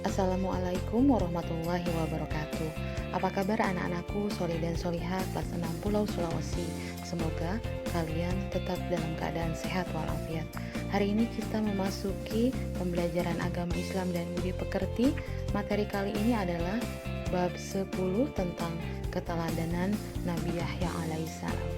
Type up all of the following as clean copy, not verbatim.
Assalamualaikum warahmatullahi wabarakatuh. Apa kabar anak-anakku, soli dan solihah kelas 6 Pulau Sulawesi. Semoga kalian tetap dalam keadaan sehat walafiat. Hari ini kita memasuki pembelajaran agama Islam dan budi pekerti. Materi kali ini adalah bab 10 tentang keteladanan Nabi Yahya alaihissalam.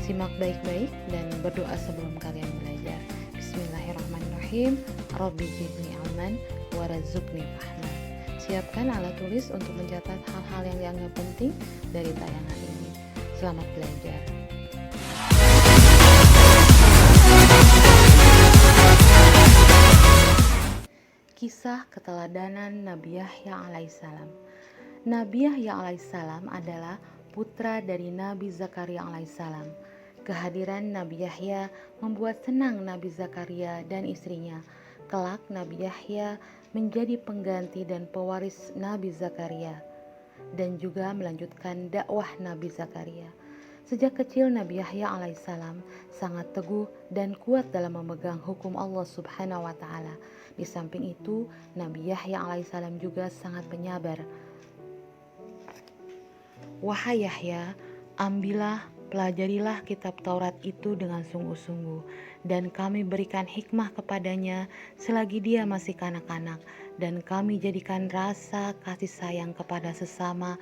Simak baik-baik dan berdoa sebelum kalian belajar. Bismillahirrahmanirrahim. Rabbi zidni ilman warazukni fahma. Siapkan alat tulis untuk mencatat hal-hal yang dianggap penting dari tayangan ini. Selamat belajar. Kisah keteladanan Nabi Yahya alaihissalam. Nabi Yahya alaihissalam adalah putra dari Nabi Zakaria alaihissalam. Kehadiran Nabi Yahya membuat senang Nabi Zakaria dan istrinya. Kelak Nabi Yahya menjadi pengganti dan pewaris Nabi Zakaria dan juga melanjutkan dakwah Nabi Zakaria. Sejak kecil Nabi Yahya alaihissalam sangat teguh dan kuat dalam memegang hukum Allah Subhanahu wa taala. Di samping itu, Nabi Yahya alaihissalam juga sangat penyabar. Wahai Yahya, ambillah, pelajarilah kitab Taurat itu dengan sungguh-sungguh, dan kami berikan hikmah kepadanya selagi dia masih kanak-kanak, dan kami jadikan rasa kasih sayang kepada sesama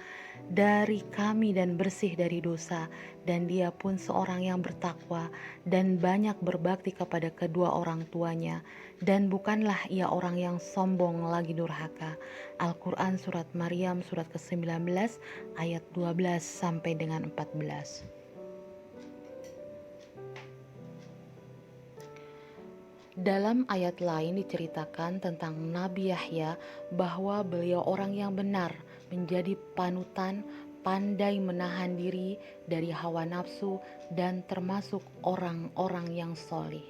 dari kami dan bersih dari dosa, dan dia pun seorang yang bertakwa dan banyak berbakti kepada kedua orang tuanya, dan bukanlah ia orang yang sombong lagi durhaka. Al-Quran Surat Maryam surat ke-19 ayat 12 sampai dengan 14. Dalam ayat lain diceritakan tentang Nabi Yahya bahwa beliau orang yang benar, menjadi panutan, pandai menahan diri dari hawa nafsu, dan termasuk orang-orang yang soleh.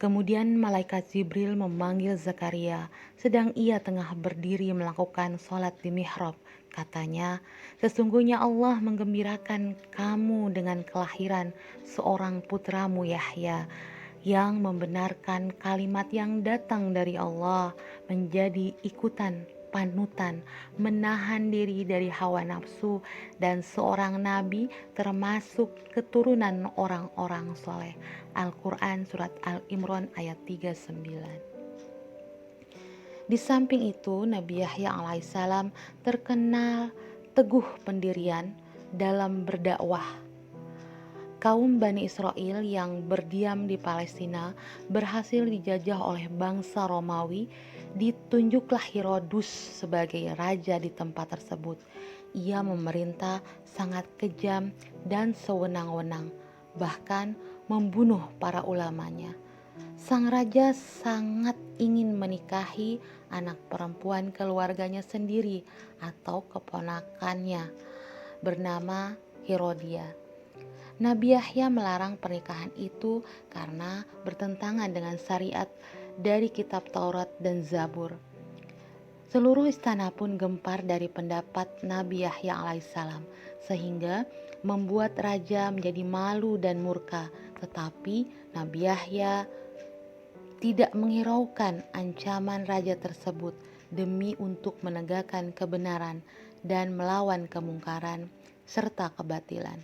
Kemudian malaikat Jibril memanggil Zakaria sedang ia tengah berdiri melakukan sholat di mihrab. Katanya, sesungguhnya Allah menggembirakan kamu dengan kelahiran seorang putramu Yahya, yang membenarkan kalimat yang datang dari Allah, menjadi ikutan, panutan, menahan diri dari hawa nafsu, dan seorang nabi termasuk keturunan orang-orang soleh. Al-Quran Surat Al-Imran ayat 39. Di samping itu, Nabi Yahya alaihissalam terkenal teguh pendirian dalam berdakwah. Kaum Bani Israel yang berdiam di Palestina berhasil dijajah oleh bangsa Romawi. Ditunjuklah Herodus sebagai raja di tempat tersebut. Ia memerintah sangat kejam dan sewenang-wenang, bahkan membunuh para ulamanya. Sang raja sangat ingin menikahi anak perempuan keluarganya sendiri atau keponakannya bernama Herodia. Nabi Yahya melarang pernikahan itu karena bertentangan dengan syariat dari kitab Taurat dan Zabur. Seluruh istana pun gempar dari pendapat Nabi Yahya alaihissalam, sehingga membuat raja menjadi malu dan murka. Tetapi Nabi Yahya tidak menghiraukan ancaman raja tersebut demi untuk menegakkan kebenaran dan melawan kemungkaran serta kebatilan.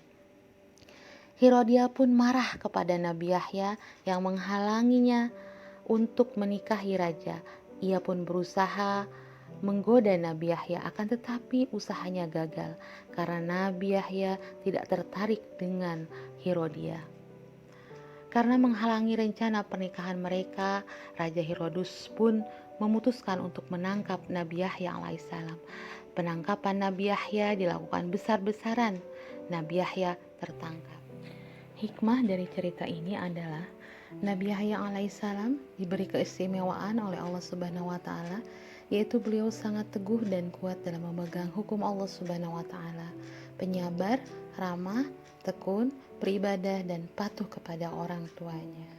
Herodia pun marah kepada Nabi Yahya yang menghalanginya untuk menikahi raja. Ia pun berusaha menggoda Nabi Yahya, akan tetapi usahanya gagal karena Nabi Yahya tidak tertarik dengan Herodia. Karena menghalangi rencana pernikahan mereka, Raja Herodus pun memutuskan untuk menangkap Nabi Yahya alaihissalam. Penangkapan Nabi Yahya dilakukan besar-besaran. Nabi Yahya tertangkap. Hikmah dari cerita ini adalah Nabi Yahya alaihissalam diberi keistimewaan oleh Allah Subhanahu wa taala, yaitu beliau sangat teguh dan kuat dalam memegang hukum Allah Subhanahu wa taala, penyabar, ramah, tekun, beribadah, dan patuh kepada orang tuanya.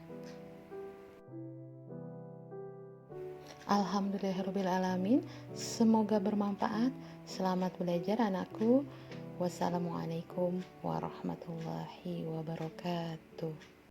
Alhamdulillahirabbil alamin. Semoga bermanfaat. Selamat belajar anakku. Wassalamualaikum warahmatullahi wabarakatuh.